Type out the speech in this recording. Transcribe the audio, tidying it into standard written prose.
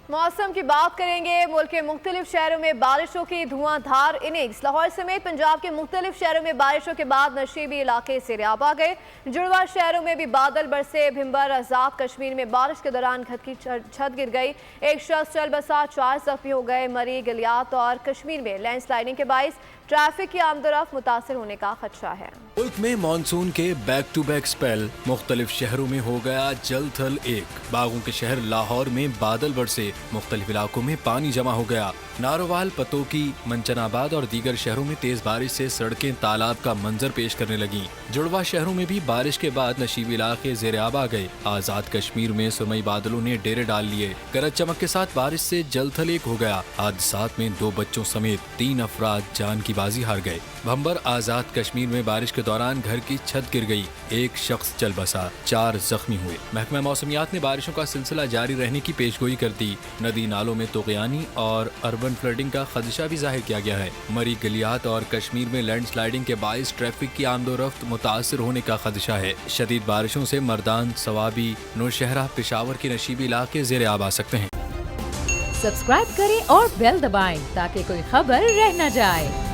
मौसम की बात करेंगे। मुल्क के मुख्तलिफ शहरों में बारिशों की धुआंधार इनिंग्स। लाहौर समेत पंजाब के मुख्तलिफ शहरों में बारिशों के बाद नशीबी इलाके सैलाब आ गए। जुड़वा शहरों में भी बादल बरसे। भिंबर आजाद कश्मीर में बारिश के दौरान घर की छत गिर गई। एक शख्स चल बसा, 4 जख्मी हो गए। मरी, गलियात और कश्मीर में लैंड स्लाइडिंग के बाइस ट्रैफिक की आमदोरफ्त मुतासर होने का खदशा है। मुल्क में मानसून के बैक टू बैक स्पेल। मुख्तलिफ शहरों में हो गया जल थल एक। बागों के शहर लाहौर में बादल बरसे। मुख्तलिफ इलाकों में पानी जमा हो गया। नारोवाल, पतोकी, मंचनाबाद और दीगर शहरों में तेज बारिश से सड़कें तालाब का मंजर पेश करने लगी। जुड़वा शहरों में भी बारिश के बाद नशीबी इलाके ज़ेर-ए-आब आ गए। आजाद कश्मीर में सुरमई बादलों ने डेरे डाल लिए। गरज चमक के साथ बारिश से जल थल एक हो गया। हादसात में 2 बच्चों समेत 3 अफराद जान की बाजी हार गए। भंबर आजाद कश्मीर में बारिश के दौरान घर की छत गिर गई। एक शख्स चल बसा, 4 जख्मी हुए। महकमा मौसमियात ने बारिशों का सिलसिला जारी रहने की पेशगोई कर दी। नदी नालों में तुग़यानी और अर्बन फ्लडिंग का खदशा भी जाहिर किया गया है। मरी, गलियात और कश्मीर में लैंड स्लाइडिंग के बाइस ट्रैफिक की आमदोरफ्त मुतासर होने का खदशा है। शदीद बारिशों से मर्दान, सवाबी, नौशहरा, पेशावर के नशीबी इलाके ज़ेर-ए-आब आ सकते हैं। सब्सक्राइब करें और बेल दबाएं ताकि कोई खबर रह न जाए।